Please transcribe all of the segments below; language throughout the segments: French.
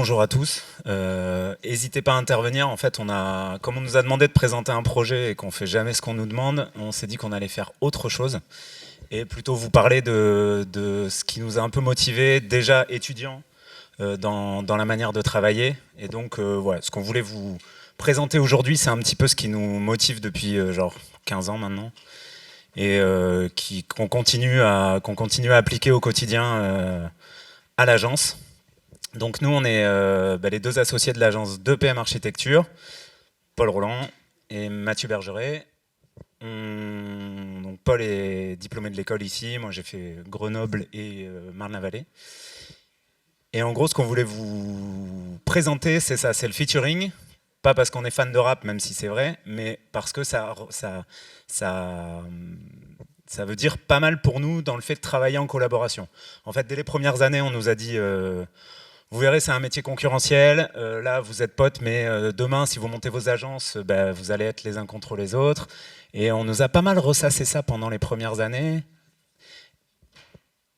bonjour à tous. N'hésitez pas à intervenir. En fait, comme on nous a demandé de présenter un projet et qu'on fait jamais ce qu'on nous demande, on s'est dit qu'on allait faire autre chose et plutôt vous parler de ce qui nous a un peu motivés, déjà étudiants, dans la manière de travailler. Et donc, voilà, ce qu'on voulait vous présenter aujourd'hui, c'est un petit peu ce qui nous motive depuis genre 15 ans maintenant et qu'on continue à appliquer au quotidien à l'agence. Donc nous, on est les deux associés de l'agence d'EPM Architecture, Paul Roland et Mathieu Bergeret. Donc Paul est diplômé de l'école ici, moi j'ai fait Grenoble et Marne-la-Vallée. Et en gros, ce qu'on voulait vous présenter, c'est ça, c'est le featuring. Pas parce qu'on est fan de rap, même si c'est vrai, mais parce que ça veut dire pas mal pour nous dans le fait de travailler en collaboration. En fait, dès les premières années, on nous a dit... vous verrez, c'est un métier concurrentiel. Là, vous êtes potes, mais demain, si vous montez vos agences, vous allez être les uns contre les autres. Et on nous a pas mal ressassé ça pendant les premières années.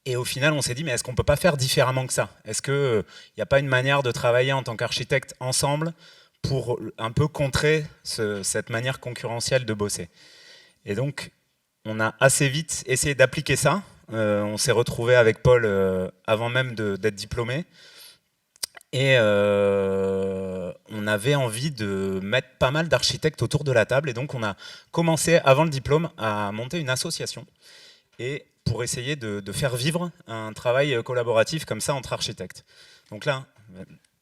Et au final, on s'est dit, mais est-ce qu'on ne peut pas faire différemment que ça? Est-ce qu'il n'y a pas une manière de travailler en tant qu'architecte ensemble pour un peu contrer cette manière concurrentielle de bosser? Et donc, on a assez vite essayé d'appliquer ça. On s'est retrouvé avec Paul avant même d'être diplômé. Et on avait envie de mettre pas mal d'architectes autour de la table. Et donc, on a commencé, avant le diplôme, à monter une association. Et pour essayer de faire vivre un travail collaboratif comme ça entre architectes. Donc là,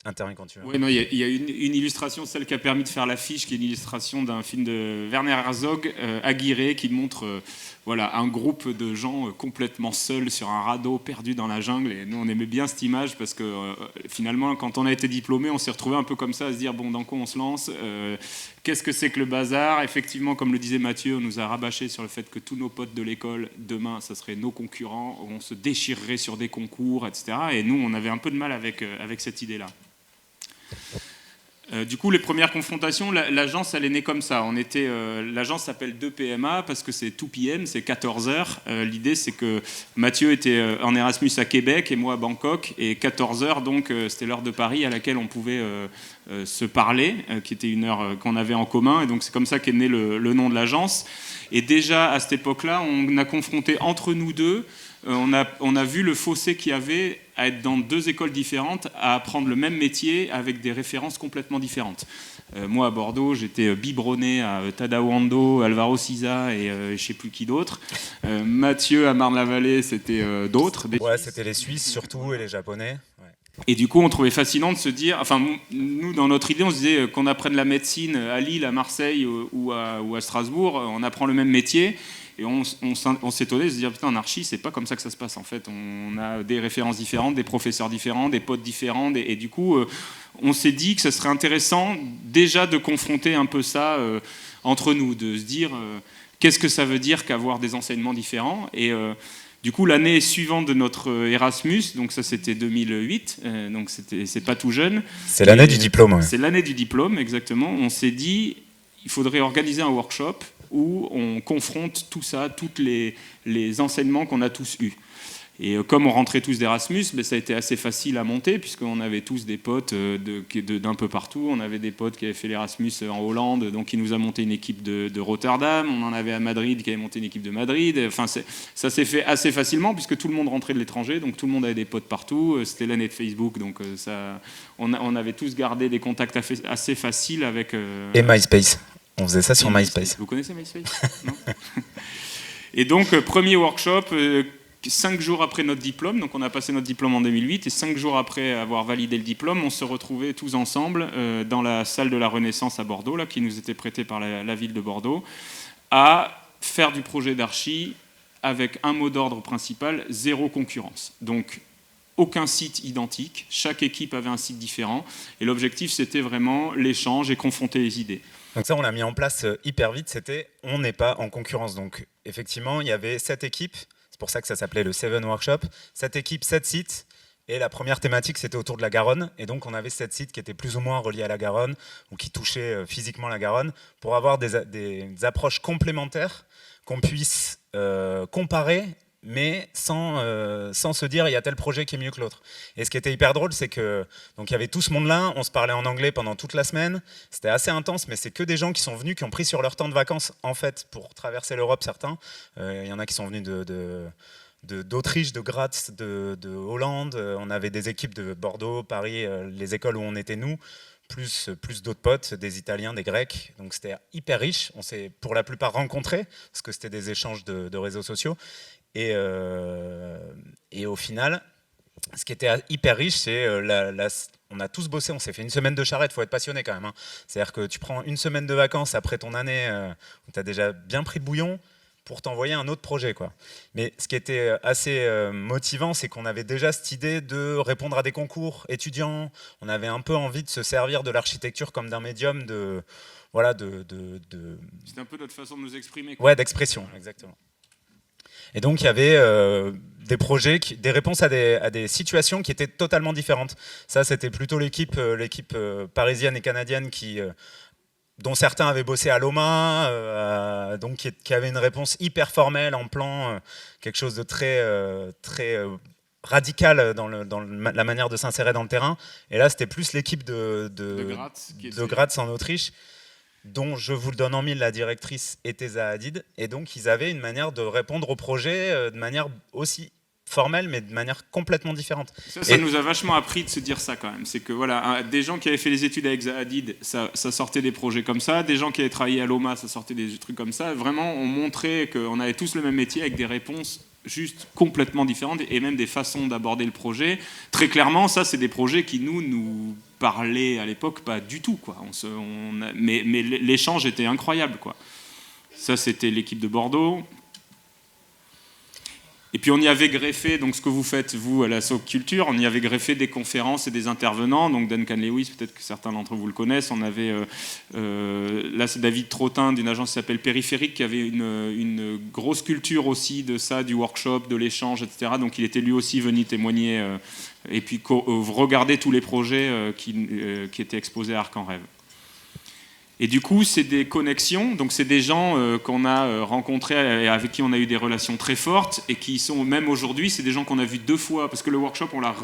interviens quand tu veux. Oui, non, il y a une illustration, celle qui a permis de faire l'affiche, qui est une illustration d'un film de Werner Herzog, Aguirre, qui montre voilà, un groupe de gens complètement seuls sur un radeau, perdus dans la jungle. Et nous, on aimait bien cette image parce que finalement, quand on a été diplômé, on s'est retrouvé un peu comme ça, à se dire, bon, dans quoi on se lance, qu'est-ce que c'est que le bazar? Effectivement, comme le disait Mathieu, on nous a rabâché sur le fait que tous nos potes de l'école, demain, ça serait nos concurrents, on se déchirerait sur des concours, etc. Et nous, on avait un peu de mal avec cette idée-là. Du coup, les premières confrontations, l'agence, elle est née comme ça. L'agence s'appelle 2PMA parce que c'est 2PM, c'est 14 heures. L'idée, c'est que Mathieu était en Erasmus à Québec et moi à Bangkok. Et 14 heures, donc, c'était l'heure de Paris à laquelle on pouvait se parler, qui était une heure qu'on avait en commun. Et donc, c'est comme ça qu'est né le nom de l'agence. Et déjà, à cette époque-là, on a confronté entre nous deux, on a vu le fossé qu'il y avait à être dans deux écoles différentes, à apprendre le même métier avec des références complètement différentes. Moi, à Bordeaux, j'étais biberonné à Tadao Ando, Alvaro Siza et je ne sais plus qui d'autre. Mathieu, à Marne-la-Vallée, c'était d'autres. Ouais, c'était les Suisses surtout et les Japonais. Ouais. Et du coup, on trouvait fascinant de se dire... Enfin, nous, dans notre idée, on se disait qu'on apprenne la médecine à Lille, à Marseille ou à Strasbourg, on apprend le même métier. Et on s'étonnait de se dire, putain, en archi, c'est pas comme ça que ça se passe en fait. On a des références différentes, des professeurs différents, des potes différents. Et du coup, on s'est dit que ce serait intéressant déjà de confronter un peu ça entre nous, de se dire qu'est-ce que ça veut dire qu'avoir des enseignements différents. Et du coup, l'année suivante de notre Erasmus, donc ça c'était 2008, donc c'est pas tout jeune. C'est l'année du diplôme. Ouais. C'est l'année du diplôme, exactement. On s'est dit, il faudrait organiser un workshop où on confronte tout ça, tous les enseignements qu'on a tous eus. Et comme on rentrait tous d'Erasmus, ça a été assez facile à monter, puisqu'on avait tous des potes d'un peu partout. On avait des potes qui avaient fait l'Erasmus en Hollande, donc ils nous a monté une équipe de Rotterdam. On en avait à Madrid qui avait monté une équipe de Madrid. Enfin, ça s'est fait assez facilement, puisque tout le monde rentrait de l'étranger, donc tout le monde avait des potes partout. C'était l'année de Facebook, donc on avait tous gardé des contacts assez faciles avec... Et MySpace. On faisait ça sur MySpace. Vous connaissez MySpace? Non. Et donc, premier workshop, 5 jours après notre diplôme, donc on a passé notre diplôme en 2008, et 5 jours après avoir validé le diplôme, on se retrouvait tous ensemble dans la salle de la Renaissance à Bordeaux, là, qui nous était prêtée par la ville de Bordeaux, à faire du projet d'archi avec un mot d'ordre principal, zéro concurrence. Donc, aucun site identique, chaque équipe avait un site différent, et l'objectif, c'était vraiment l'échange et confronter les idées. Donc ça, on l'a mis en place hyper vite, c'était on n'est pas en concurrence. Donc effectivement, il y avait 7 équipes, c'est pour ça que ça s'appelait le 7 Workshop, 7 équipes, 7 sites, et la première thématique, c'était autour de la Garonne, et donc on avait 7 sites qui étaient plus ou moins reliés à la Garonne, ou qui touchaient physiquement la Garonne, pour avoir des approches complémentaires, qu'on puisse comparer mais sans se dire il y a tel projet qui est mieux que l'autre. Et ce qui était hyper drôle, c'est que donc il y avait tout ce monde-là, on se parlait en anglais pendant toute la semaine, c'était assez intense, mais c'est que des gens qui sont venus, qui ont pris sur leur temps de vacances en fait pour traverser l'Europe, certains. Il y en a qui sont venus d'Autriche, de Graz, de Hollande. On avait des équipes de Bordeaux, Paris, les écoles où on était nous, plus d'autres potes, des Italiens, des Grecs. Donc c'était hyper riche. On s'est pour la plupart rencontrés, parce que c'était des échanges de réseaux sociaux. Et au final, ce qui était hyper riche, c'est on a tous bossé, on s'est fait une semaine de charrette, il faut être passionné quand même. Hein. C'est-à-dire que tu prends une semaine de vacances après ton année où tu as déjà bien pris le bouillon pour t'envoyer un autre projet, quoi. Mais ce qui était assez motivant, c'est qu'on avait déjà cette idée de répondre à des concours étudiants. On avait un peu envie de se servir de l'architecture comme d'un médium voilà, C'était un peu notre façon de nous exprimer. Ouais, d'expression, exactement. Et donc il y avait des projets, des réponses à des situations qui étaient totalement différentes. Ça, c'était plutôt l'équipe parisienne et canadienne dont certains avaient bossé à l'OMA, donc qui avait une réponse hyper formelle en plan, quelque chose de très radical dans la manière de s'insérer dans le terrain. Et là, c'était plus l'équipe de Graz en Autriche, dont je vous le donne en mille, la directrice était Zahadid. Et donc, ils avaient une manière de répondre au projet de manière aussi formelle, mais de manière complètement différente. Ça nous a vachement appris de se dire ça quand même. C'est que voilà, des gens qui avaient fait les études avec Zahadid, ça sortait des projets comme ça. Des gens qui avaient travaillé à l'OMA, ça sortait des trucs comme ça. Vraiment, on montrait qu'on avait tous le même métier avec des réponses juste complètement différentes et même des façons d'aborder le projet. Très clairement, ça, c'est des projets qui nous parlaient à l'époque pas du tout, quoi. Mais l'échange était incroyable, quoi. Ça, c'était l'équipe de Bordeaux. Et puis on y avait greffé, donc ce que vous faites, vous, à la SOC Culture, on y avait greffé des conférences et des intervenants. Donc Duncan Lewis, peut-être que certains d'entre vous le connaissent. On avait, là c'est David Trottin d'une agence qui s'appelle Périphérique, qui avait une grosse culture aussi de ça, du workshop, de l'échange, etc. Donc il était lui aussi venu témoigner et puis regarder tous les projets qui étaient exposés à Arc en Rêve. Et du coup, c'est des connexions, donc c'est des gens qu'on a rencontrés et avec qui on a eu des relations très fortes et qui sont, même aujourd'hui, c'est des gens qu'on a vus 2 fois, parce que le workshop, on l'a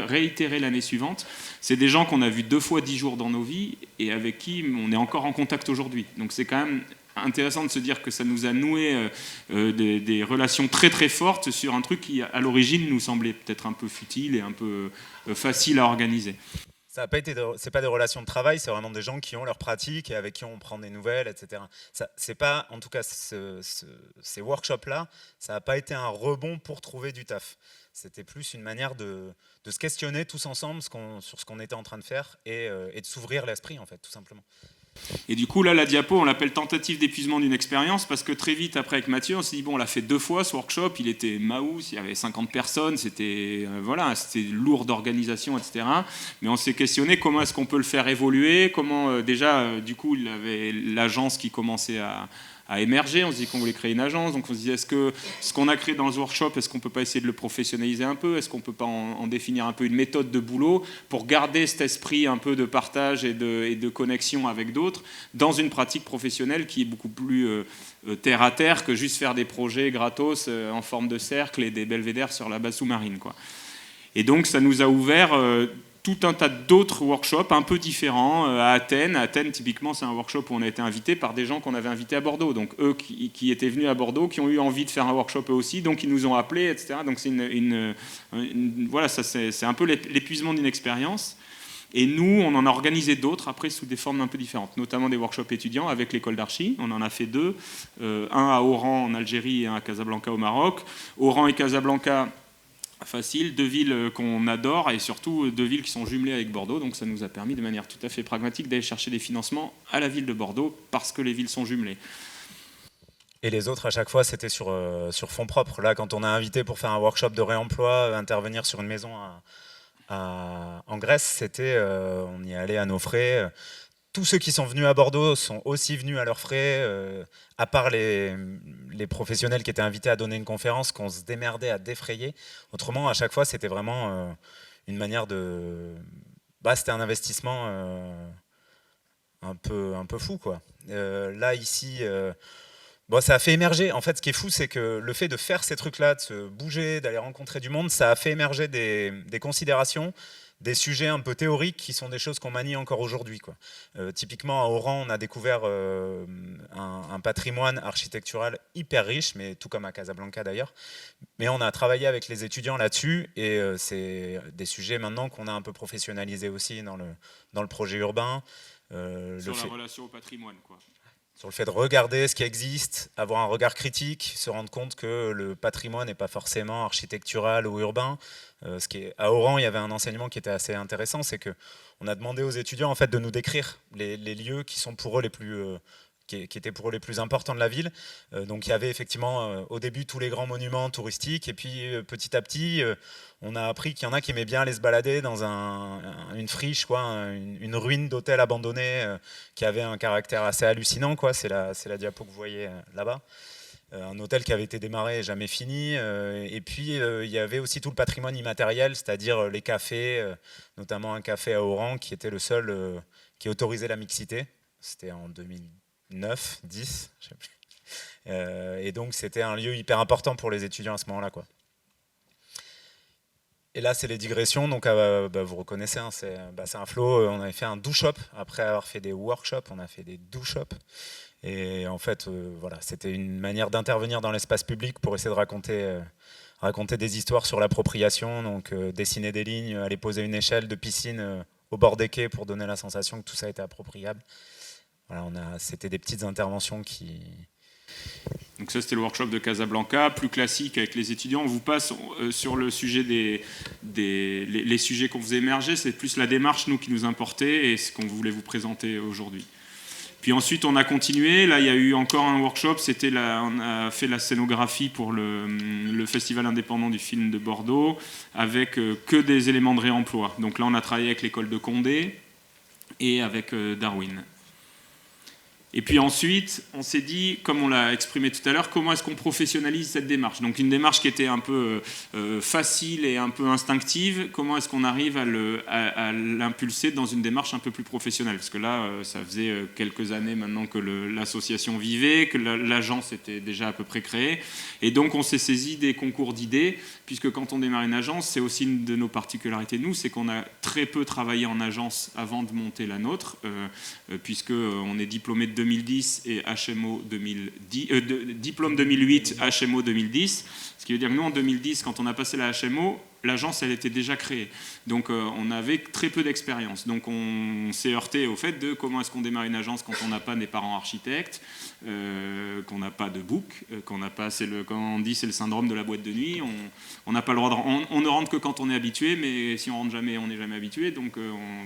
réitéré l'année suivante. C'est des gens qu'on a vus 2 fois 10 jours dans nos vies et avec qui on est encore en contact aujourd'hui. Donc c'est quand même intéressant de se dire que ça nous a noué des relations très très fortes sur un truc qui, à l'origine, nous semblait peut-être un peu futile et un peu facile à organiser. C'est pas des relations de travail, c'est vraiment des gens qui ont leur pratique et avec qui on prend des nouvelles, etc. C'est pas, en tout cas, ces workshops-là, ça n'a pas été un rebond pour trouver du taf. C'était plus une manière de se questionner tous ensemble sur ce qu'on était en train de faire et de s'ouvrir l'esprit, en fait, tout simplement. Et du coup, là, la diapo, on l'appelle tentative d'épuisement d'une expérience parce que très vite, après, avec Mathieu, on s'est dit, bon, on l'a fait 2 fois, ce workshop, il était Maous, il y avait 50 personnes, c'était c'était lourd d'organisation, etc. Mais on s'est questionné comment est-ce qu'on peut le faire évoluer, comment, déjà, du coup, il y avait l'agence qui commençait à émerger, on se dit qu'on voulait créer une agence, donc on se dit est-ce que ce qu'on a créé dans ce workshop, est-ce qu'on ne peut pas essayer de le professionnaliser un peu, est-ce qu'on ne peut pas en définir un peu une méthode de boulot pour garder cet esprit un peu de partage et de connexion avec d'autres dans une pratique professionnelle qui est beaucoup plus terre à terre que juste faire des projets gratos en forme de cercle et des belvédères sur la base sous-marine, quoi. Et donc ça nous a ouvert tout un tas d'autres workshops un peu différents à Athènes. À Athènes, typiquement, c'est un workshop où on a été invité par des gens qu'on avait invités à Bordeaux. Donc eux qui étaient venus à Bordeaux, qui ont eu envie de faire un workshop eux aussi, donc ils nous ont appelés, etc. Donc c'est voilà, ça c'est un peu l'épuisement d'une expérience. Et nous, on en a organisé d'autres, après, sous des formes un peu différentes, notamment des workshops étudiants avec l'école d'archi. On en a fait 2, un à Oran en Algérie et un à Casablanca au Maroc. Oran et Casablanca, facile, 2 villes qu'on adore et surtout 2 villes qui sont jumelées avec Bordeaux, donc ça nous a permis de manière tout à fait pragmatique d'aller chercher des financements à la ville de Bordeaux parce que les villes sont jumelées. Et les autres, à chaque fois, c'était sur fonds propres. Là, quand on a invité pour faire un workshop de réemploi, intervenir sur une maison en Grèce, c'était, on y allait à nos frais. Tous ceux qui sont venus à Bordeaux sont aussi venus à leurs frais, à part les professionnels qui étaient invités à donner une conférence qu'on se démerdait à défrayer. Autrement, à chaque fois, c'était vraiment une manière de... c'était un investissement un peu fou, quoi. Là, ici, Bon, ça a fait émerger. En fait, ce qui est fou, c'est que le fait de faire ces trucs-là, de se bouger, d'aller rencontrer du monde, ça a fait émerger des considérations, des sujets un peu théoriques qui sont des choses qu'on manie encore aujourd'hui, quoi. Typiquement, à Oran, on a découvert un patrimoine architectural hyper riche, mais tout comme à Casablanca d'ailleurs. Mais on a travaillé avec les étudiants là-dessus et c'est des sujets maintenant qu'on a un peu professionnalisés aussi dans le projet urbain. Sur la relation au patrimoine, quoi. Sur le fait de regarder ce qui existe, avoir un regard critique, se rendre compte que le patrimoine n'est pas forcément architectural ou urbain. À Oran, il y avait un enseignement qui était assez intéressant, c'est que on a demandé aux étudiants en fait de nous décrire les lieux qui sont pour eux les plus qui étaient pour eux les plus importants de la ville. Donc il y avait effectivement au début tous les grands monuments touristiques et puis petit à petit on a appris qu'il y en a qui aimaient bien aller se balader dans une friche, quoi, une ruine d'hôtel abandonné qui avait un caractère assez hallucinant, quoi. C'est la diapo que vous voyez là-bas. Un hôtel qui avait été démarré et jamais fini. Et puis il y avait aussi tout le patrimoine immatériel, c'est-à-dire les cafés, notamment un café à Oran qui était le seul qui autorisait la mixité. C'était en 2009, 10, je sais plus. Et donc c'était un lieu hyper important pour les étudiants à ce moment-là, quoi. Et là, c'est les digressions. Donc, vous reconnaissez, hein, c'est un flow. On avait fait un do-shop. Après avoir fait des workshops, on a fait des do-shops. Et en fait, voilà, c'était une manière d'intervenir dans l'espace public pour essayer de raconter des histoires sur l'appropriation. Donc, dessiner des lignes, aller poser une échelle de piscine au bord des quais pour donner la sensation que tout ça était appropriable. Voilà, c'était des petites interventions qui... Donc ça, c'était le workshop de Casablanca, plus classique avec les étudiants. On vous passe sur le sujet les sujets qu'on faisait émerger. C'est plus la démarche, nous, qui nous importait et ce qu'on voulait vous présenter aujourd'hui. Puis ensuite, on a continué. Là, il y a eu encore un workshop. On a fait la scénographie pour le Festival indépendant du film de Bordeaux avec que des éléments de réemploi. Donc là, on a travaillé avec l'école de Condé et avec Darwin. Et puis ensuite, on s'est dit, comme on l'a exprimé tout à l'heure, comment est-ce qu'on professionnalise cette démarche ? Donc une démarche qui était un peu facile et un peu instinctive, comment est-ce qu'on arrive à l'impulser dans une démarche un peu plus professionnelle ? Parce que là, ça faisait quelques années maintenant que l'association vivait, que l'agence était déjà à peu près créée. Et donc on s'est saisi des concours d'idées, puisque quand on démarre une agence, c'est aussi une de nos particularités, nous, c'est qu'on a très peu travaillé en agence avant de monter la nôtre, puisqu'on est diplômé de 2010 et HMO 2010, diplôme 2008, HMO 2010. Ce qui veut dire que nous, en 2010, quand on a passé la HMO, l'agence, elle était déjà créée. Donc, on avait très peu d'expérience. Donc, on s'est heurté au fait de comment est-ce qu'on démarre une agence quand on n'a pas des parents architectes, qu'on n'a pas de book, qu'on n'a pas, quand on dit c'est le syndrome de la boîte de nuit, on n'a pas le droit on ne rentre que quand on est habitué, mais si on rentre jamais, on n'est jamais habitué. Donc,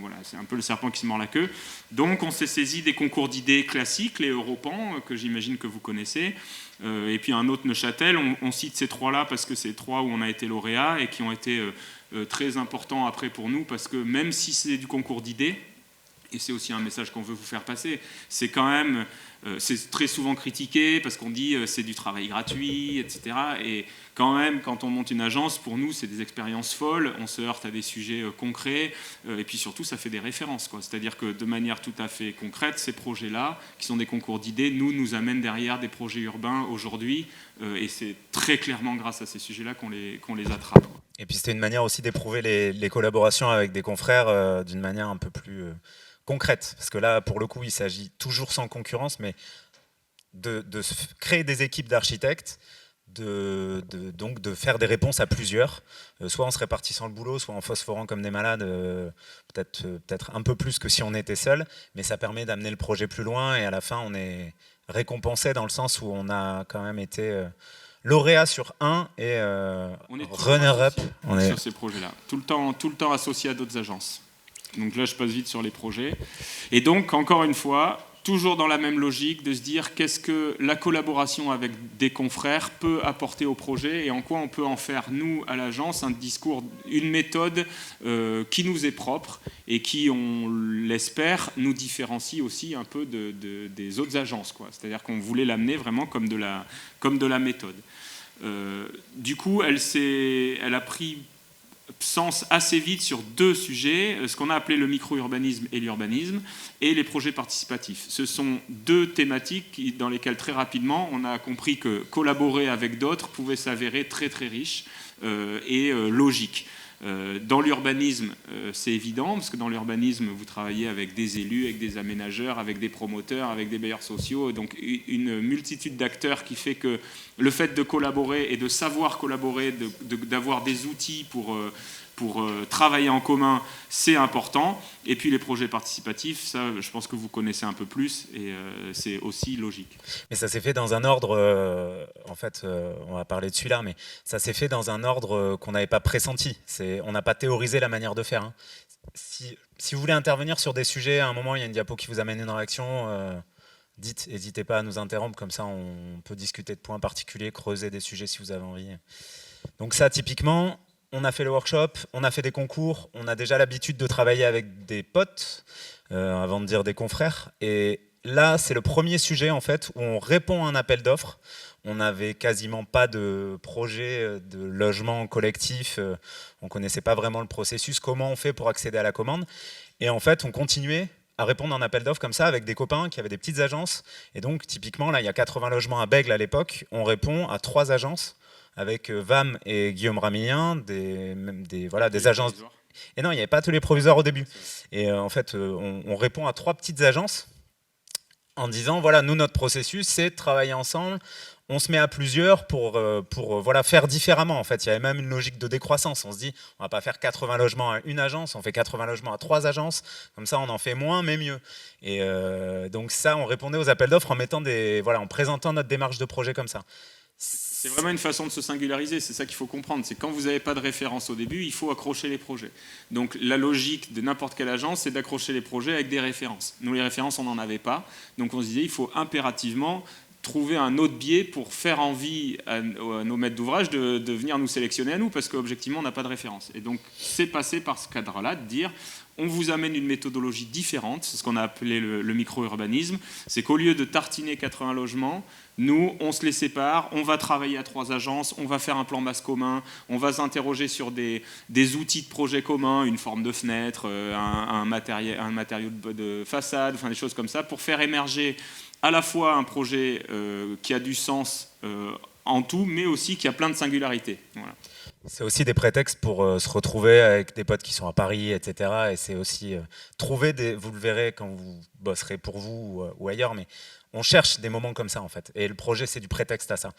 voilà, c'est un peu le serpent qui se mord la queue. Donc, on s'est saisi des concours d'idées classiques, les Europans, que j'imagine que vous connaissez. Et puis un autre Neuchâtel, on cite ces trois-là parce que c'est les trois où on a été lauréat et qui ont été très importants après pour nous, parce que même si c'est du concours d'idées, et c'est aussi un message qu'on veut vous faire passer, c'est quand même, c'est très souvent critiqué parce qu'on dit c'est du travail gratuit, etc. Et quand même, quand on monte une agence, pour nous, c'est des expériences folles, on se heurte à des sujets concrets, et puis surtout, ça fait des références, quoi. C'est-à-dire que de manière tout à fait concrète, ces projets-là, qui sont des concours d'idées, nous amènent derrière des projets urbains aujourd'hui, et c'est très clairement grâce à ces sujets-là qu'on les attrape, quoi. Et puis c'était une manière aussi d'éprouver les collaborations avec des confrères d'une manière un peu plus concrète. Parce que là, pour le coup, il s'agit toujours sans concurrence, mais de créer des équipes d'architectes, donc de faire des réponses à plusieurs, soit en se répartissant le boulot, soit en phosphorant comme des malades, peut-être un peu plus que si on était seul, mais ça permet d'amener le projet plus loin et à la fin on est récompensé dans le sens où on a quand même été lauréat sur un et runner-up. Sur ces projets-là, tout le temps associé à d'autres agences. Donc là, je passe vite sur les projets. Et donc, encore une fois, toujours dans la même logique de se dire qu'est-ce que la collaboration avec des confrères peut apporter au projet et en quoi on peut en faire, nous, à l'agence, un discours, une méthode qui nous est propre et qui, on l'espère, nous différencie aussi un peu des autres agences, quoi. C'est-à-dire qu'on voulait l'amener vraiment comme de la méthode. Du coup, elle a pris sens assez vite sur 2 sujets, ce qu'on a appelé le micro-urbanisme et l'urbanisme, et les projets participatifs. Ce sont 2 thématiques dans lesquelles très rapidement on a compris que collaborer avec d'autres pouvait s'avérer très très riche et logique. Dans l'urbanisme, c'est évident, parce que dans l'urbanisme, vous travaillez avec des élus, avec des aménageurs, avec des promoteurs, avec des bailleurs sociaux, donc une multitude d'acteurs qui fait que le fait de collaborer et de savoir collaborer, d'avoir des outils pour travailler en commun, c'est important. Et puis les projets participatifs, ça, je pense que vous connaissez un peu plus, et c'est aussi logique. Mais ça s'est fait dans un ordre, en fait, on va parler de celui-là, mais ça s'est fait dans un ordre qu'on n'avait pas pressenti. On n'a pas théorisé la manière de faire. Hein. Si vous voulez intervenir sur des sujets, à un moment, il y a une diapo qui vous amène une réaction, dites, n'hésitez pas à nous interrompre, comme ça on peut discuter de points particuliers, creuser des sujets si vous avez envie. Donc ça, typiquement, on a fait le workshop, on a fait des concours, on a déjà l'habitude de travailler avec des potes, avant de dire des confrères, et là, c'est le premier sujet en fait où on répond à un appel d'offres. On n'avait quasiment pas de projet de logement collectif, on ne connaissait pas vraiment le processus, comment on fait pour accéder à la commande. Et en fait, on continuait à répondre à un appel d'offres comme ça avec des copains qui avaient des petites agences. Et donc, typiquement, là, il y a 80 logements à Bègle à l'époque, on répond à 3 agences avec VAM et Guillaume Ramillien, des agences. Et non, il n'y avait pas tous les proviseurs au début. Et en fait, on répond à 3 petites agences en disant, voilà, nous, notre processus, c'est de travailler ensemble. On se met à plusieurs pour faire différemment. En fait, il y avait même une logique de décroissance. On se dit, on va pas faire 80 logements à une agence, on fait 80 logements à 3 agences. Comme ça, on en fait moins, mais mieux. Et donc ça, on répondait aux appels d'offres en présentant notre démarche de projet comme ça. C'est vraiment une façon de se singulariser, c'est ça qu'il faut comprendre. C'est quand vous n'avez pas de référence au début, il faut accrocher les projets. Donc la logique de n'importe quelle agence, c'est d'accrocher les projets avec des références. Nous, les références, on n'en avait pas. Donc on se disait, il faut impérativement trouver un autre biais pour faire envie à nos maîtres d'ouvrage de venir nous sélectionner à nous, parce qu'objectivement, on n'a pas de référence. Et donc c'est passé par ce cadre-là, de dire, on vous amène une méthodologie différente, c'est ce qu'on a appelé le micro-urbanisme, c'est qu'au lieu de tartiner 80 logements, nous, on se les sépare, on va travailler à 3 agences, on va faire un plan masse commun, on va s'interroger sur des outils de projet commun, une forme de fenêtre, un matériau de façade, enfin des choses comme ça, pour faire émerger à la fois un projet qui a du sens en tout, mais aussi qui a plein de singularités. Voilà. C'est aussi des prétextes pour se retrouver avec des potes qui sont à Paris, etc. Et c'est aussi trouver vous le verrez quand vous bosserez pour vous ou ailleurs, mais on cherche des moments comme ça en fait. Et le projet, c'est du prétexte à ça.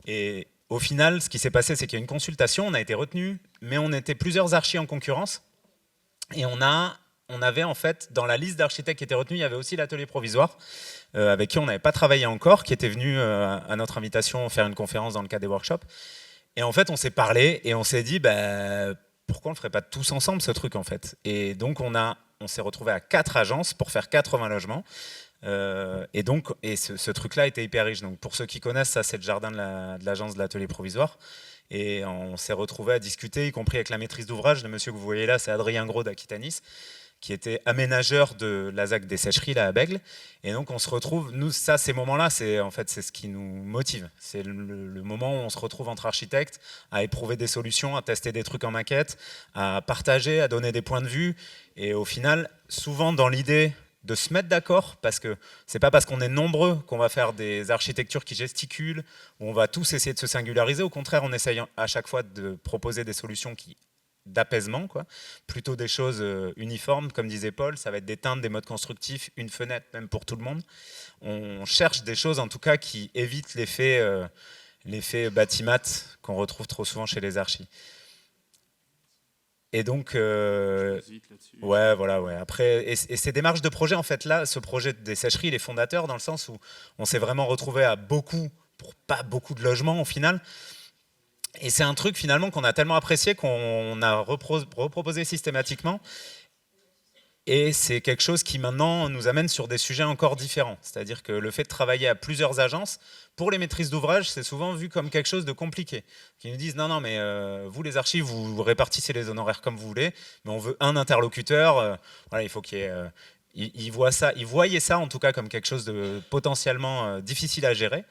Et au final, ce qui s'est passé, c'est qu'il y a une consultation, on a été retenu, mais on était plusieurs archis en concurrence. Et on avait en fait, dans la liste d'architectes qui étaient retenus, il y avait aussi l'atelier provisoire, avec qui on n'avait pas travaillé encore, qui était venu à notre invitation faire une conférence dans le cadre des workshops. Et en fait, on s'est parlé et on s'est dit, pourquoi on ne le ferait pas tous ensemble, ce truc, en fait. Et donc, on s'est retrouvé à 4 agences pour faire 80 logements. Et ce truc-là était hyper riche. Donc, pour ceux qui connaissent, ça, c'est le jardin de l'agence de l'atelier provisoire. Et on s'est retrouvé à discuter, y compris avec la maîtrise d'ouvrage. Le monsieur que vous voyez là, c'est Adrien Gros d'Aquitanis, qui était aménageur de la ZAC des Sécheries là à Bègle. Et donc on se retrouve, nous, ces moments-là, c'est ce qui nous motive. C'est le moment où on se retrouve entre architectes, à éprouver des solutions, à tester des trucs en maquette, à partager, à donner des points de vue. Et au final, souvent dans l'idée de se mettre d'accord, parce que c'est pas parce qu'on est nombreux qu'on va faire des architectures qui gesticulent, où on va tous essayer de se singulariser. Au contraire, on essaye à chaque fois de proposer des solutions d'apaisement, quoi. Plutôt des choses uniformes, comme disait Paul, ça va être des teintes, des modes constructifs, une fenêtre même pour tout le monde. On cherche des choses en tout cas qui évitent l'effet bâtiment qu'on retrouve trop souvent chez les archis. Et donc, Après, et ces démarches de projet, en fait, là, ce projet des sécheries, il est fondateur dans le sens où on s'est vraiment retrouvé pour pas beaucoup de logements au final. Et c'est un truc finalement qu'on a tellement apprécié qu'on a reproposé systématiquement. Et c'est quelque chose qui maintenant nous amène sur des sujets encore différents. C'est-à-dire que le fait de travailler à plusieurs agences, pour les maîtrises d'ouvrage, c'est souvent vu comme quelque chose de compliqué. Qui nous disent non, mais vous les archives, vous répartissez les honoraires comme vous voulez, mais on veut un interlocuteur. Voilà, il faut qu'il y ait. Ils voyaient ça en tout cas comme quelque chose de potentiellement difficile à gérer.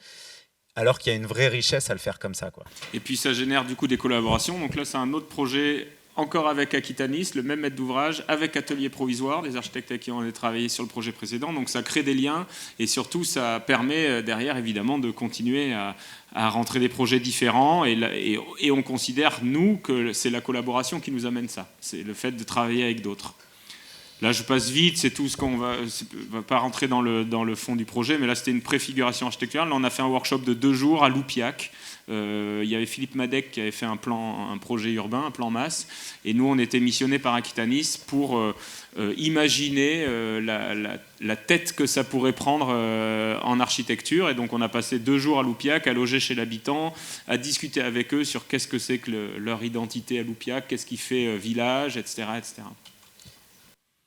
Alors qu'il y a une vraie richesse à le faire comme ça, quoi. Et puis ça génère du coup des collaborations. Donc là, c'est un autre projet encore avec Aquitanis, le même maître d'ouvrage, avec Atelier Provisoire, les architectes avec qui on a travaillé sur le projet précédent. Donc ça crée des liens et surtout ça permet derrière évidemment de continuer à rentrer des projets différents et on considère, nous, que c'est la collaboration qui nous amène ça. C'est le fait de travailler avec d'autres. Là, je passe vite, c'est tout ce qu'on va pas rentrer dans le fond du projet, mais là, c'était une préfiguration architecturale. Là, on a fait un workshop de 2 jours à Loupiac. Il y avait Philippe Madec qui avait fait un projet urbain, un plan masse, et nous, on était missionnés par Aquitanis pour imaginer la tête que ça pourrait prendre en architecture. Et donc, on a passé 2 jours à Loupiac, à loger chez l'habitant, à discuter avec eux sur qu'est-ce que c'est que leur identité à Loupiac, qu'est-ce qui fait village, etc., etc.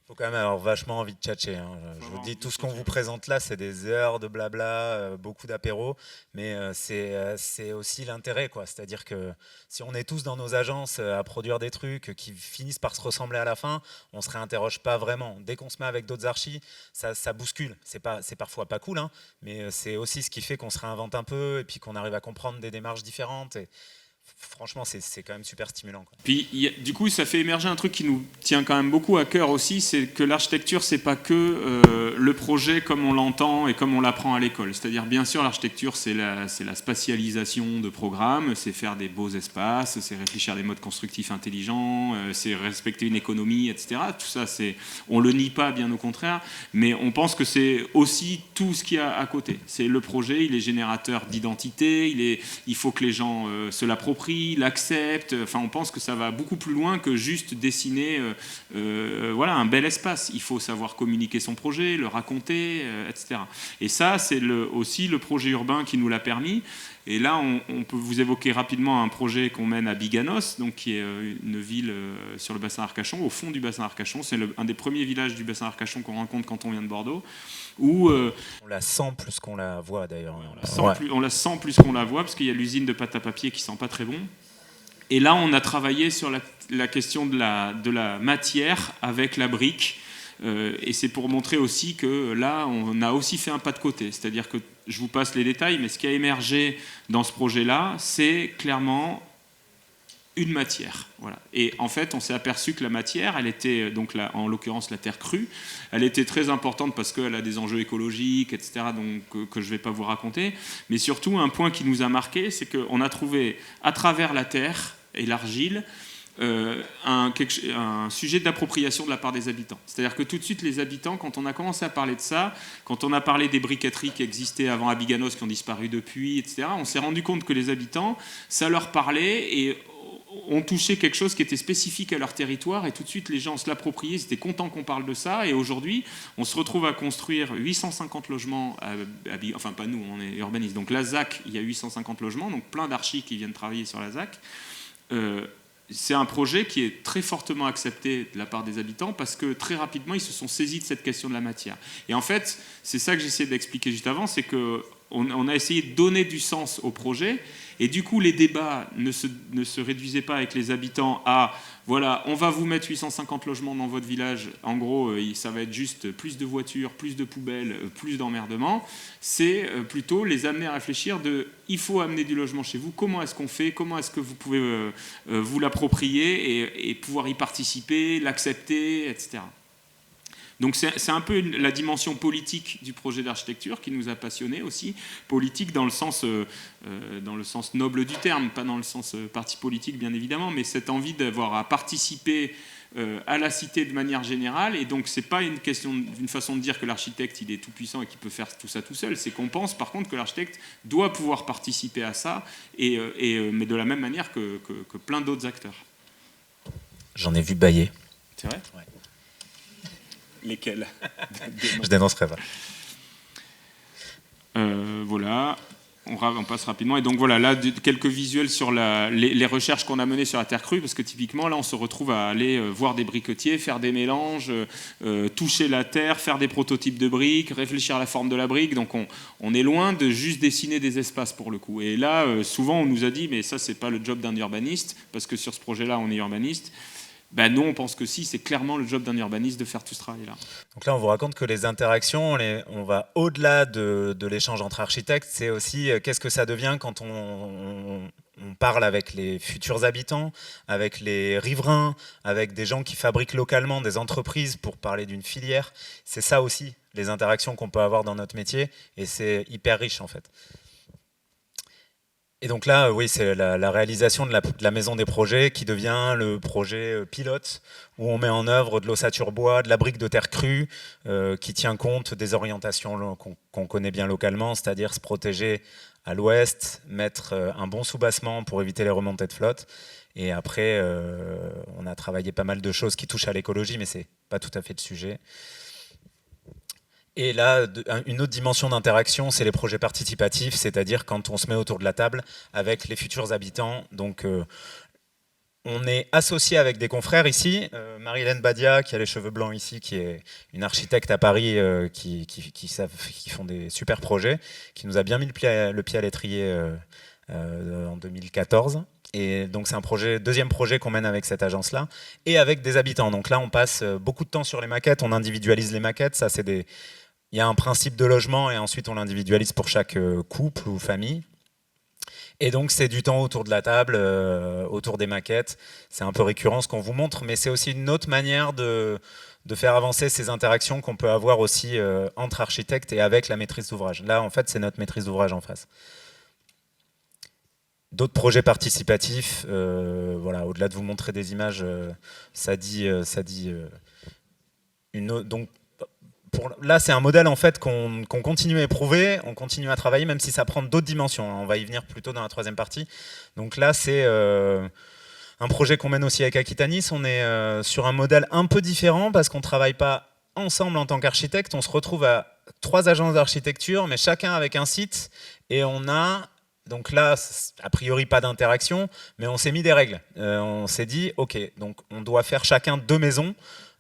Faut quand même avoir vachement envie de tchatcher, hein. Je vous dis, tout ce qu'on vous présente là, c'est des heures de blabla, beaucoup d'apéros, mais c'est aussi l'intérêt, quoi. C'est-à-dire que si on est tous dans nos agences à produire des trucs qui finissent par se ressembler à la fin, on se réinterroge pas vraiment. Dès qu'on se met avec d'autres archis, ça bouscule. C'est parfois pas cool, hein, mais c'est aussi ce qui fait qu'on se réinvente un peu et puis qu'on arrive à comprendre des démarches différentes. Et franchement, c'est quand même super stimulant, quoi. Puis, du coup, ça fait émerger un truc qui nous tient quand même beaucoup à cœur aussi, c'est que l'architecture, c'est pas que le projet comme on l'entend et comme on l'apprend à l'école. C'est-à-dire, bien sûr, l'architecture, c'est la spatialisation de programmes, c'est faire des beaux espaces, c'est réfléchir à des modes constructifs intelligents, c'est respecter une économie, etc. Tout ça, on le nie pas, bien au contraire, mais on pense que c'est aussi tout ce qu'il y a à côté. C'est le projet, il est générateur d'identité, il faut que les gens se l'approprient, l'acceptent. Enfin, on pense que ça va beaucoup plus loin que juste dessiner voilà, un bel espace. Il faut savoir communiquer son projet, le raconter, etc. Et ça, c'est aussi le projet urbain qui nous l'a permis. Et là, on peut vous évoquer rapidement un projet qu'on mène à Biganos, donc qui est une ville sur le bassin Arcachon, au fond du bassin Arcachon. C'est un des premiers villages du bassin Arcachon qu'on rencontre quand on vient de Bordeaux. Où, on la sent plus qu'on la voit, d'ailleurs. On la sent plus qu'on la voit, parce qu'il y a l'usine de pâte à papier qui sent pas très bon. Et là, on a travaillé sur la question de la matière avec la brique. Et c'est pour montrer aussi que là, on a aussi fait un pas de côté. C'est-à-dire que, je vous passe les détails, mais ce qui a émergé dans ce projet-là, c'est clairement une matière. Voilà. Et en fait, on s'est aperçu que la matière, elle était, donc en l'occurrence la terre crue, elle était très importante parce qu'elle a des enjeux écologiques, etc., donc, que je ne vais pas vous raconter. Mais surtout, un point qui nous a marqué, c'est qu'on a trouvé, à travers la terre et l'argile, un sujet d'appropriation de la part des habitants. C'est-à-dire que tout de suite, les habitants, quand on a commencé à parler de ça, quand on a parlé des briqueteries qui existaient avant à Biganos, qui ont disparu depuis, etc., on s'est rendu compte que les habitants, ça leur parlait et ont touché quelque chose qui était spécifique à leur territoire, et tout de suite les gens se l'appropriaient, ils étaient contents qu'on parle de ça, et aujourd'hui on se retrouve à construire 850 logements, enfin pas nous, on est urbanistes, donc la ZAC, il y a 850 logements, donc plein d'archis qui viennent travailler sur la ZAC. C'est un projet qui est très fortement accepté de la part des habitants parce que très rapidement ils se sont saisis de cette question de la matière. Et en fait, c'est ça que j'essayais d'expliquer juste avant, c'est qu'on a essayé de donner du sens au projet. Et du coup, les débats ne se réduisaient pas avec les habitants à « voilà, on va vous mettre 850 logements dans votre village, en gros, ça va être juste plus de voitures, plus de poubelles, plus d'emmerdements ». C'est plutôt les amener à réfléchir de « il faut amener du logement chez vous, comment est-ce qu'on fait, comment est-ce que vous pouvez vous l'approprier et pouvoir y participer, l'accepter, etc. » Donc c'est un peu la dimension politique du projet d'architecture qui nous a passionnés aussi, politique dans le sens noble du terme, pas dans le sens parti politique bien évidemment, mais cette envie d'avoir à participer à la cité de manière générale. Et donc c'est pas une façon de dire que l'architecte il est tout puissant et qu'il peut faire tout ça tout seul, c'est qu'on pense par contre que l'architecte doit pouvoir participer à ça, mais de la même manière que plein d'autres acteurs. J'en ai vu bailler. C'est vrai ? Ouais. Lesquels? Je dénoncerai pas. Voilà, on passe rapidement. Et donc voilà, là, quelques visuels sur les recherches qu'on a menées sur la terre crue, parce que typiquement, là, on se retrouve à aller voir des briquetiers, faire des mélanges, toucher la terre, faire des prototypes de briques, réfléchir à la forme de la brique. Donc on est loin de juste dessiner des espaces, pour le coup. Et là, souvent, on nous a dit, mais ça, c'est pas le job d'un urbaniste, parce que sur ce projet-là, on est urbaniste. Ben nous, on pense que si, c'est clairement le job d'un urbaniste de faire tout ce travail-là. Donc là, on vous raconte que les interactions, on va au-delà de l'échange entre architectes, c'est aussi qu'est-ce que ça devient quand on parle avec les futurs habitants, avec les riverains, avec des gens qui fabriquent localement, des entreprises pour parler d'une filière. C'est ça aussi, les interactions qu'on peut avoir dans notre métier, et c'est hyper riche en fait. Et donc là, oui, c'est la réalisation de la maison des projets qui devient le projet pilote, où on met en œuvre de l'ossature bois, de la brique de terre crue, qui tient compte des orientations qu'on connaît bien localement, c'est-à-dire se protéger à l'ouest, mettre un bon soubassement pour éviter les remontées de flotte. Et après, on a travaillé pas mal de choses qui touchent à l'écologie, mais c'est pas tout à fait le sujet. Et là, une autre dimension d'interaction, c'est les projets participatifs, c'est-à-dire quand on se met autour de la table avec les futurs habitants. Donc, on est associé avec des confrères ici. Marie-Hélène Badia, qui a les cheveux blancs ici, qui est une architecte à Paris, qui font des super projets, qui nous a bien mis le pied à l'étrier en 2014. Et donc c'est deuxième projet qu'on mène avec cette agence-là, et avec des habitants. Donc là, on passe beaucoup de temps sur les maquettes, on individualise les maquettes. Ça, il y a un principe de logement, et ensuite on l'individualise pour chaque couple ou famille. Et donc c'est du temps autour de la table, autour des maquettes. C'est un peu récurrent ce qu'on vous montre, mais c'est aussi une autre manière de faire avancer ces interactions qu'on peut avoir aussi entre architectes et avec la maîtrise d'ouvrage. Là, en fait, c'est notre maîtrise d'ouvrage en face. D'autres projets participatifs, voilà, au-delà de vous montrer des images, donc là, c'est un modèle en fait qu'on continue à éprouver, on continue à travailler, même si ça prend d'autres dimensions. On va y venir plutôt dans la troisième partie. Donc là, c'est un projet qu'on mène aussi avec Aquitanis. On est sur un modèle un peu différent parce qu'on ne travaille pas ensemble en tant qu'architecte. On se retrouve à 3 agences d'architecture, mais chacun avec un site. Et on a, donc là, a priori pas d'interaction, mais on s'est mis des règles. On s'est dit, ok, donc on doit faire chacun 2 maisons.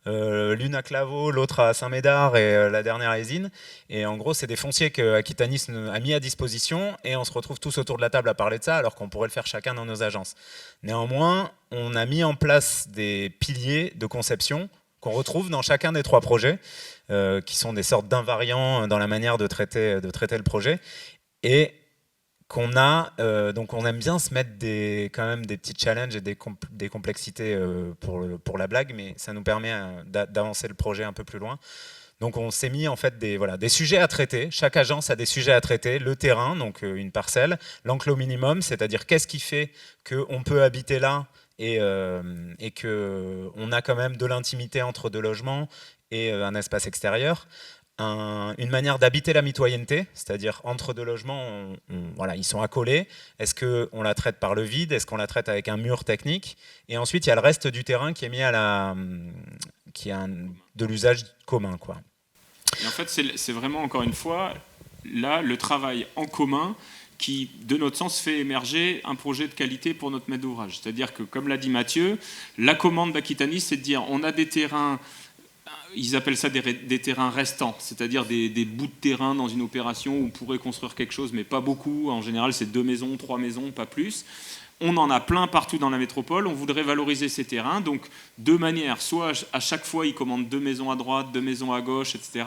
L'une à Claveau, l'autre à Saint-Médard et la dernière à Ésine. Et en gros, c'est des fonciers que Aquitanis a mis à disposition et on se retrouve tous autour de la table à parler de ça alors qu'on pourrait le faire chacun dans nos agences. Néanmoins, on a mis en place des piliers de conception qu'on retrouve dans chacun des 3 projets, qui sont des sortes d'invariants dans la manière de traiter le projet. Et qu'on a, donc on aime bien se mettre quand même des petits challenges et des complexités pour la blague, mais ça nous permet d'avancer le projet un peu plus loin. Donc on s'est mis en fait des sujets à traiter. Chaque agence a des sujets à traiter. Le terrain, donc une parcelle, l'enclos minimum, c'est-à-dire qu'est-ce qui fait qu'on peut habiter là et qu'on a quand même de l'intimité entre 2 logements et un espace extérieur. Une manière d'habiter la mitoyenneté, c'est-à-dire entre 2 logements, voilà, ils sont accolés. Est-ce qu'on la traite par le vide? Est-ce qu'on la traite avec un mur technique? Et ensuite, il y a le reste du terrain qui est mis de l'usage commun, quoi. Et en fait, c'est vraiment, encore une fois, là, le travail en commun qui, de notre sens, fait émerger un projet de qualité pour notre maître d'ouvrage. C'est-à-dire que, comme l'a dit Mathieu, la commande d'Aquitanis, c'est de dire on a des terrains. Ils appellent ça des terrains restants, c'est-à-dire des bouts de terrain dans une opération où on pourrait construire quelque chose, mais pas beaucoup. En général, c'est 2 maisons, 3 maisons, pas plus. On en a plein partout dans la métropole. On voudrait valoriser ces terrains. Donc, 2 manières. Soit à chaque fois, ils commandent 2 maisons à droite, 2 maisons à gauche, etc.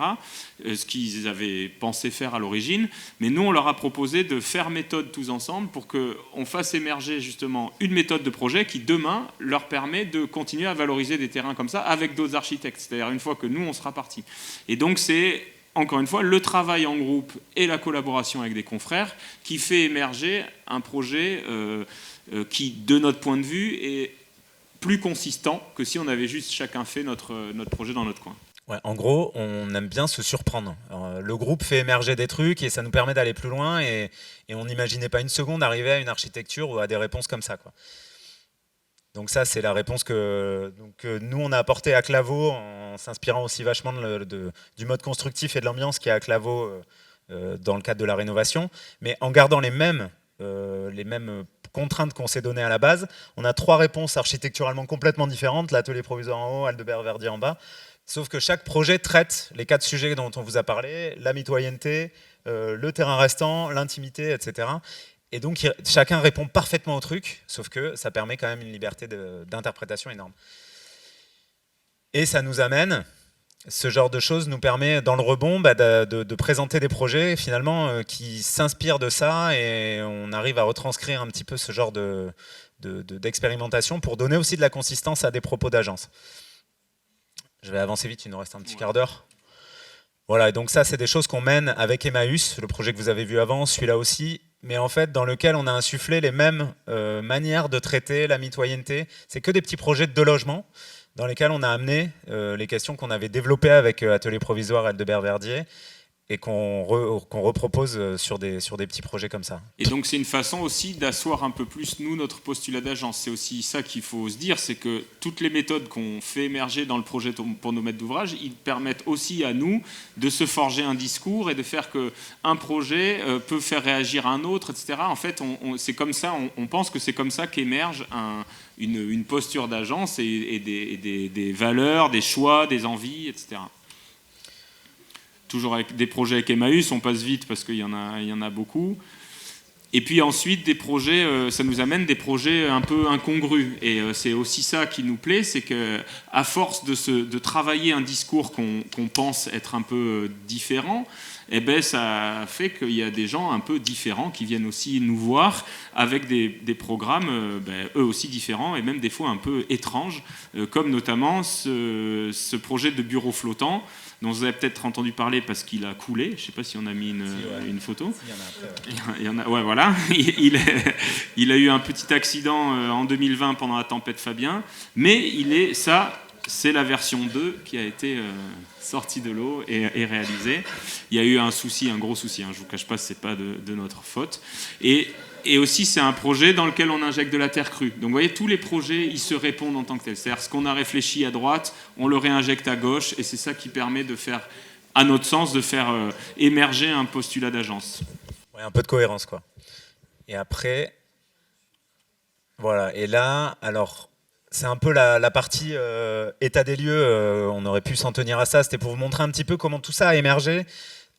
Ce qu'ils avaient pensé faire à l'origine. Mais nous, on leur a proposé de faire méthode tous ensemble pour qu'on fasse émerger justement une méthode de projet qui, demain, leur permet de continuer à valoriser des terrains comme ça avec d'autres architectes. C'est-à-dire une fois que nous, on sera partis. Et donc, c'est, encore une fois, le travail en groupe et la collaboration avec des confrères qui fait émerger un projet qui, de notre point de vue, est plus consistant que si on avait juste chacun fait notre projet dans notre coin. Ouais, en gros, on aime bien se surprendre. Alors, le groupe fait émerger des trucs et ça nous permet d'aller plus loin et on n'imaginait pas une seconde arriver à une architecture ou à des réponses comme ça, quoi. Donc ça, c'est la réponse que nous, on a apportée à Claveau en s'inspirant aussi vachement du mode constructif et de l'ambiance qu'il y a à Claveau dans le cadre de la rénovation, mais en gardant les mêmes contraintes qu'on s'est données à la base. On a 3 réponses architecturalement complètement différentes, l'atelier provisoire en haut, Aldebert-Verdier en bas, sauf que chaque projet traite les 4 sujets dont on vous a parlé, la mitoyenneté, le terrain restant, l'intimité, etc. Et donc chacun répond parfaitement au truc, sauf que ça permet quand même une liberté d'interprétation énorme. Et ça nous amène, ce genre de choses nous permet, dans le rebond, de présenter des projets finalement qui s'inspirent de ça, et on arrive à retranscrire un petit peu ce genre d'expérimentation pour donner aussi de la consistance à des propos d'agence. Je vais avancer vite, il nous reste un petit quart d'heure. Voilà, et donc ça, c'est des choses qu'on mène avec Emmaüs, le projet que vous avez vu avant, celui-là aussi, mais en fait, dans lequel on a insufflé les mêmes manières de traiter la mitoyenneté. C'est que des petits projets de logement dans lesquels on a amené les questions qu'on avait développées avec Atelier Provisoire Aldebert-Verdier, et qu'on repropose sur des petits projets comme ça. Et donc c'est une façon aussi d'asseoir un peu plus, nous, notre postulat d'agence. C'est aussi ça qu'il faut se dire, c'est que toutes les méthodes qu'on fait émerger dans le projet pour nos maîtres d'ouvrage, ils permettent aussi à nous de se forger un discours et de faire qu'un projet peut faire réagir un autre, etc. En fait, c'est comme ça, on pense que c'est comme ça qu'émerge une posture d'agence et des valeurs, des choix, des envies, etc. Toujours avec des projets avec Emmaüs, on passe vite parce qu'il y en a beaucoup. Et puis ensuite, des projets, ça nous amène des projets un peu incongrus. Et c'est aussi ça qui nous plaît, c'est qu'à force de travailler un discours qu'on pense être un peu différent, eh ben, ça fait qu'il y a des gens un peu différents qui viennent aussi nous voir avec des programmes eux aussi différents et même des fois un peu étranges, comme notamment ce projet de bureau flottant dont vous avez peut-être entendu parler parce qu'il a coulé. Je ne sais pas si on a mis une photo. Il y en a, ouais, voilà. Il a eu un petit accident en 2020 pendant la tempête Fabien, mais c'est la version 2 qui a été sortie de l'eau et réalisée. Il y a eu un gros souci, je ne vous cache pas, ce n'est pas de notre faute. Et aussi, c'est un projet dans lequel on injecte de la terre crue. Donc, vous voyez, tous les projets, ils se répondent en tant que tels. C'est-à-dire, ce qu'on a réfléchi à droite, on le réinjecte à gauche, et c'est ça qui permet de faire, à notre sens, de faire émerger un postulat d'agence. Ouais, un peu de cohérence, quoi. Et après, voilà. Et là, alors, c'est un peu la partie état des lieux. On aurait pu s'en tenir à ça. C'était pour vous montrer un petit peu comment tout ça a émergé,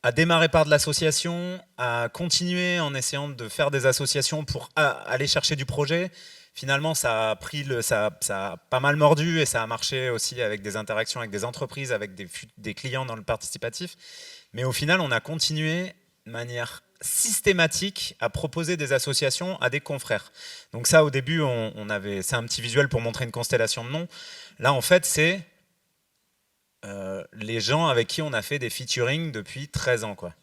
à démarrer par de l'association, à continuer en essayant de faire des associations pour aller chercher du projet. Finalement, ça a pas mal mordu, et ça a marché aussi avec des interactions avec des entreprises, avec des clients dans le participatif. Mais au final, on a continué de manière systématique à proposer des associations à des confrères. Donc ça, au début, c'est un petit visuel pour montrer une constellation de noms. Là, en fait, c'est les gens avec qui on a fait des featuring depuis 13 ans, quoi.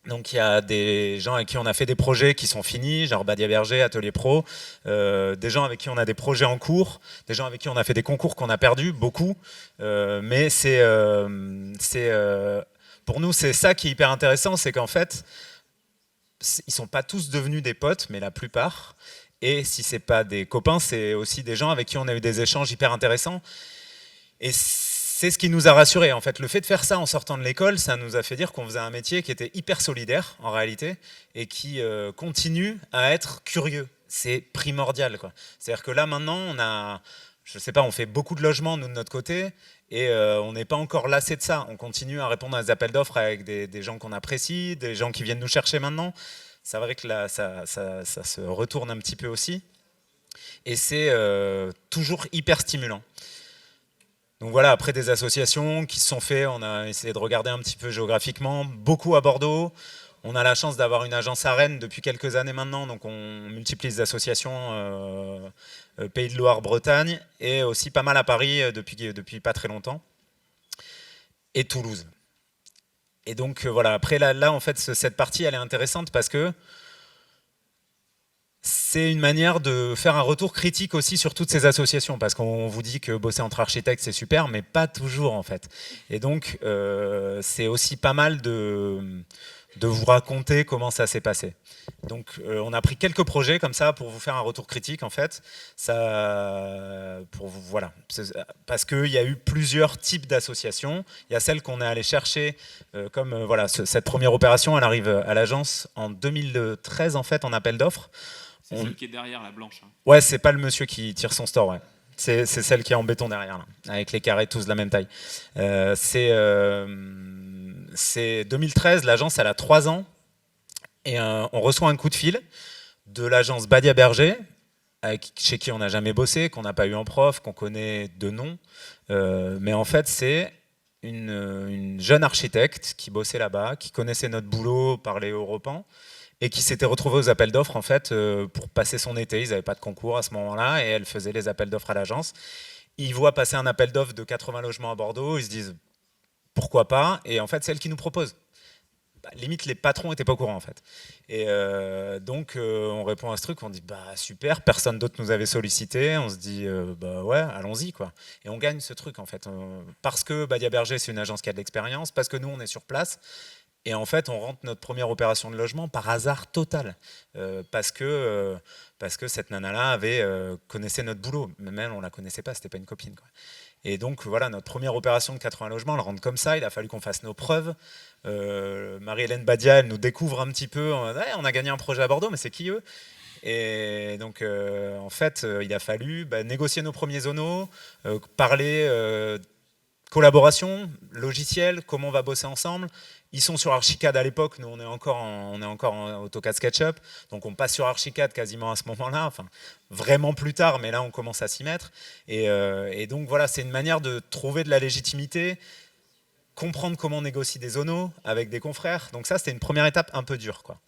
Donc il y a des gens avec qui on a fait des projets qui sont finis, genre Badia Berger, Atelier Pro, des gens avec qui on a des projets en cours, des gens avec qui on a fait des concours qu'on a perdus, beaucoup, mais pour nous c'est ça qui est hyper intéressant, c'est qu'en fait ils sont pas tous devenus des potes, mais la plupart, et si c'est pas des copains, c'est aussi des gens avec qui on a eu des échanges hyper intéressants. Et c'est ce qui nous a rassurés. En fait, le fait de faire ça en sortant de l'école, ça nous a fait dire qu'on faisait un métier qui était hyper solidaire, en réalité, et qui continue à être curieux. C'est primordial, quoi. C'est-à-dire que là, maintenant, on fait beaucoup de logements, nous, de notre côté, et on n'est pas encore lassé de ça. On continue à répondre à des appels d'offres avec des gens qu'on apprécie, des gens qui viennent nous chercher maintenant. C'est vrai que là, ça se retourne un petit peu aussi. Et c'est toujours hyper stimulant. Donc voilà, après des associations qui se sont faites, on a essayé de regarder un petit peu géographiquement, beaucoup à Bordeaux. On a la chance d'avoir une agence à Rennes depuis quelques années maintenant, donc on multiplie les associations Pays de Loire, Bretagne, et aussi pas mal à Paris depuis pas très longtemps, et Toulouse. Et donc voilà, après là en fait cette partie elle est intéressante parce que c'est une manière de faire un retour critique aussi sur toutes ces associations, parce qu'on vous dit que bosser entre architectes c'est super, mais pas toujours en fait. Et donc c'est aussi pas mal de vous raconter comment ça s'est passé. Donc on a pris quelques projets comme ça pour vous faire un retour critique en fait. Voilà. Parce qu'il y a eu plusieurs types d'associations. Il y a celle qu'on est allé chercher, voilà, cette première opération, elle arrive à l'agence en 2013 en fait, en appel d'offres. C'est celle qui est derrière, la blanche. Ouais, c'est pas le monsieur qui tire son store, ouais. C'est celle qui est en béton derrière, là, avec les carrés tous de la même taille. C'est 2013, l'agence elle a 3 ans, et on reçoit un coup de fil de l'agence Badia Berger, chez qui on n'a jamais bossé, qu'on n'a pas eu en prof, qu'on connaît de nom. Mais en fait, c'est une jeune architecte qui bossait là-bas, qui connaissait notre boulot par les Europans, et qui s'était retrouvée aux appels d'offres en fait pour passer son été. Ils n'avaient pas de concours à ce moment-là, et elle faisait les appels d'offres à l'agence. Ils voient passer un appel d'offres de 80 logements à Bordeaux, ils se disent pourquoi pas, et en fait c'est elle qui nous propose. Limite les patrons n'étaient pas au courant en fait. Et donc on répond à ce truc, on dit bah super, personne d'autre nous avait sollicité, on se dit bah ouais, allons-y quoi. Et on gagne ce truc en fait, parce que Badia Berger c'est une agence qui a de l'expérience, parce que nous on est sur place. Et en fait, on rentre notre première opération de logement par hasard total, parce que cette nana-là connaissait notre boulot. Même elle, on la connaissait pas, c'était pas une copine, quoi. Et donc voilà, notre première opération de 80 logements, elle rentre comme ça. Il a fallu qu'on fasse nos preuves. Marie-Hélène Badia, elle nous découvre un petit peu. Ouais, on a gagné un projet à Bordeaux, mais c'est qui eux? Et donc, en fait, il a fallu négocier nos premiers zonos, parler collaboration, logiciel, comment on va bosser ensemble. Ils sont sur Archicad à l'époque, nous on est encore en AutoCAD SketchUp, donc on passe sur Archicad quasiment à ce moment-là, enfin vraiment plus tard, mais là on commence à s'y mettre. Et donc voilà, c'est une manière de trouver de la légitimité, comprendre comment on négocie des zonos avec des confrères. Donc ça, c'était une première étape un peu dure, quoi.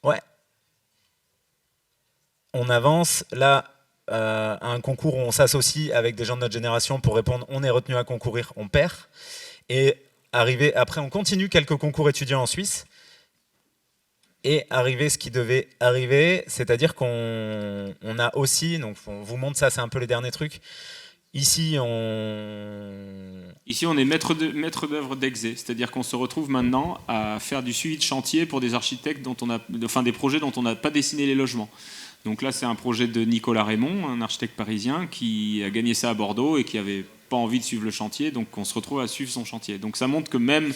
Ouais. On avance là. À un concours où on s'associe avec des gens de notre génération pour répondre on est retenu à concourir, on perd. Et après on continue quelques concours étudiants en Suisse. Et arrivé ce qui devait arriver, c'est-à-dire qu'on a aussi, donc on vous montre ça, c'est un peu les derniers trucs. Ici, on est maître d'œuvre d'Exé, c'est-à-dire qu'on se retrouve maintenant à faire du suivi de chantier pour des architectes des projets dont on n'a pas dessiné les logements. Donc là, c'est un projet de Nicolas Raymond, un architecte parisien qui a gagné ça à Bordeaux et qui n'avait pas envie de suivre le chantier, donc on se retrouve à suivre son chantier. Donc ça montre que même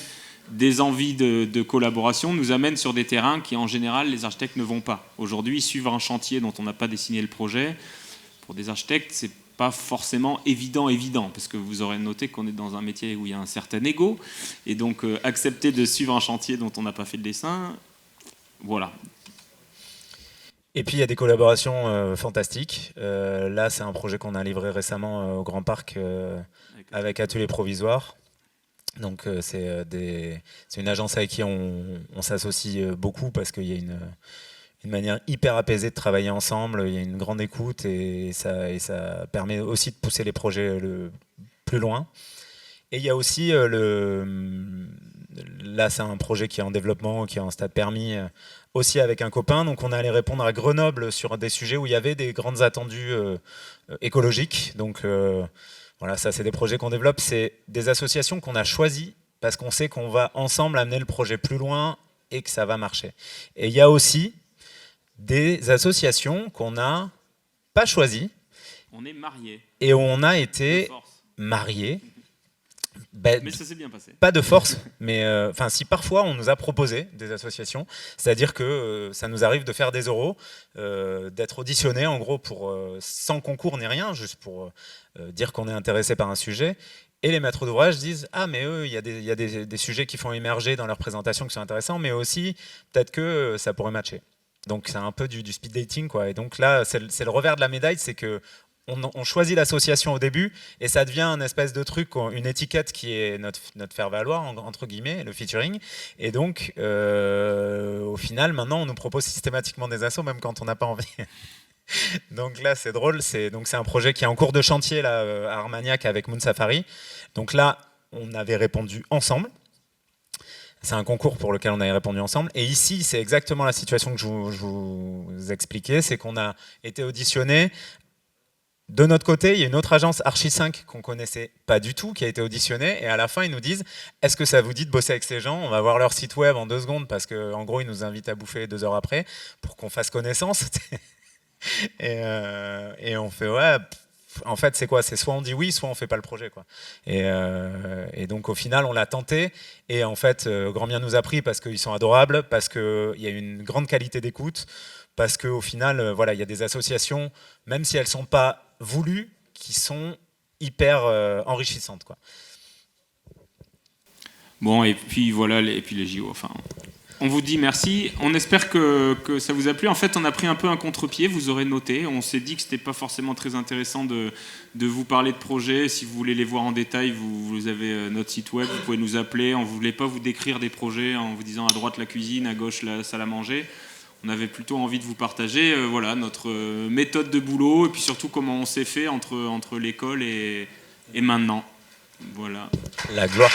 des envies de collaboration nous amènent sur des terrains qui, en général, les architectes ne vont pas. Aujourd'hui, suivre un chantier dont on n'a pas dessiné le projet, pour des architectes, c'est pas forcément évident, parce que vous aurez noté qu'on est dans un métier où il y a un certain ego, et donc accepter de suivre un chantier dont on n'a pas fait le dessin, voilà. Et puis il y a des collaborations fantastiques. Là, c'est un projet qu'on a livré récemment au Grand Parc avec Atelier Provisoire. Donc c'est une agence avec qui on s'associe beaucoup parce qu'il y a une manière hyper apaisée de travailler ensemble, il y a une grande écoute et ça permet aussi de pousser les projets plus loin. Et il y a aussi, là c'est un projet qui est en développement, qui est en stade permis, aussi avec un copain. Donc on allait répondre à Grenoble sur des sujets où il y avait des grandes attendues écologiques. Donc voilà, ça c'est des projets qu'on développe. C'est des associations qu'on a choisies parce qu'on sait qu'on va ensemble amener le projet plus loin et que ça va marcher. Et il y a aussi des associations qu'on n'a pas choisies. On est mariés. Et on a été mariés. Mais ça s'est bien passé. Pas de force, mais si parfois on nous a proposé des associations, c'est-à-dire que ça nous arrive de faire des oraux, d'être auditionné en gros sans concours ni rien, juste pour dire qu'on est intéressé par un sujet. Et les maîtres d'ouvrage disent ah mais eux il y a des sujets qui font émerger dans leur présentation qui sont intéressants, mais aussi peut-être que ça pourrait matcher. Donc c'est un peu du speed dating quoi. Et donc là c'est le revers de la médaille, c'est que on choisit l'association au début et ça devient un espèce de truc, une étiquette qui est notre faire-valoir, entre guillemets, le featuring. Et donc, au final, maintenant, on nous propose systématiquement des assos, même quand on n'a pas envie. Donc là, c'est drôle. C'est un projet qui est en cours de chantier là, à Armagnac avec Moon Safari. Donc là, on avait répondu ensemble. C'est un concours pour lequel on avait répondu ensemble. Et ici, c'est exactement la situation que je vous expliquais. C'est qu'on a été auditionné. De notre côté, il y a une autre agence, Archi5, qu'on connaissait pas du tout, qui a été auditionnée. Et à la fin, ils nous disent est-ce que ça vous dit de bosser avec ces gens? On va voir leur site web en 2 secondes, parce qu'en gros, ils nous invitent à bouffer 2 heures après, pour qu'on fasse connaissance. Et on fait ouais. En fait, c'est quoi? C'est soit on dit oui, soit on fait pas le projet, quoi. Et donc, au final, on l'a tenté. Et en fait, grand bien nous a pris parce qu'ils sont adorables, parce qu'il y a une grande qualité d'écoute, parce qu'au final, voilà, il y a des associations, même si elles sont pas voulues, qui sont hyper enrichissantes, quoi. Bon, et puis voilà, et puis les JO, enfin. On vous dit merci. On espère que ça vous a plu. En fait, on a pris un peu un contre-pied. Vous aurez noté. On s'est dit que c'était pas forcément très intéressant de vous parler de projets. Si vous voulez les voir en détail, vous avez notre site web. Vous pouvez nous appeler. On voulait pas vous décrire des projets en vous disant à droite la cuisine, à gauche la salle à manger. On avait plutôt envie de vous partager voilà, notre méthode de boulot et puis surtout comment on s'est fait entre l'école et maintenant. Voilà. La gloire.